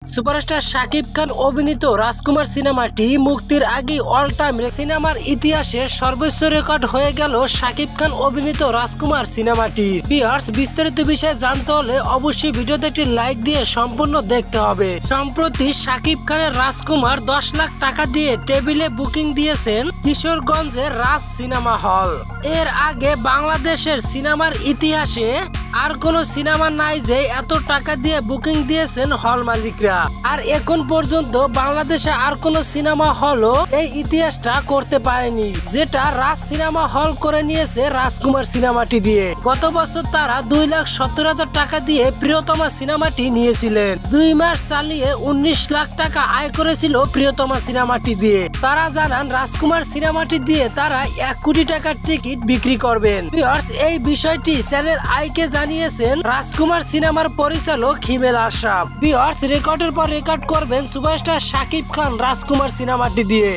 Superstar Shakib Khan অভিনীত রাজকুমার সিনেমাটি মুক্তির আগে অল টাইম সিনেমার ইতিহাসে সর্বোচ্চ রেকর্ড হয়ে গেল শাকিব খান অভিনীত রাজকুমার সিনেমাটি। ভিউয়ার্স, বিস্তারিত বিষয়ে জানতে হলে অবশ্যই ভিডিওতে একটি লাইক দিয়ে সম্পূর্ণ দেখতে হবে। সম্প্রতি শাকিব খানের রাজকুমার 10 লাখ টাকা দিয়ে টেবিলে বুকিং দিয়েছেন কিশোরগঞ্জের রাজ সিনেমা হল। এর আগে বাংলাদেশের সিনেমার ইতিহাসে আর কোন সিনেমা নাই যে এত টাকা দিয়ে বুকিং দিয়েছেন হল মালিকরা। আর এখন পর্যন্ত বাংলাদেশে আর কোন সিনেমা হলও এই ইতিহাসটা করতে পারেনি, যেটা রাজ সিনেমা হল করে নিয়েছে রাজকুমার সিনেমাটি দিয়ে। গত বছর তারা 2,70,000 টাকা দিয়ে প্রিয়তমা সিনেমাটি নিয়েছিলেন। 2 মাস চালিয়ে 19 লাখ টাকা আয় করেছিল প্রিয়তমা সিনেমাটি দিয়ে। তারা জানান রাজকুমার সিনেমাটি দিয়ে তারা 1 কোটি টাকার টিকিট বিক্রি করবেন। এই বিষয়টি চ্যানেল আইকে জানিয়েছেন রাজকুমার সিনেমার পরিচালক হিমেল আশরাফ। ভিউয়ার্স, রেকর্ডের পর রেকর্ড করবেন সুপারস্টার শাকিব খান রাজকুমার সিনেমাটি দিয়ে।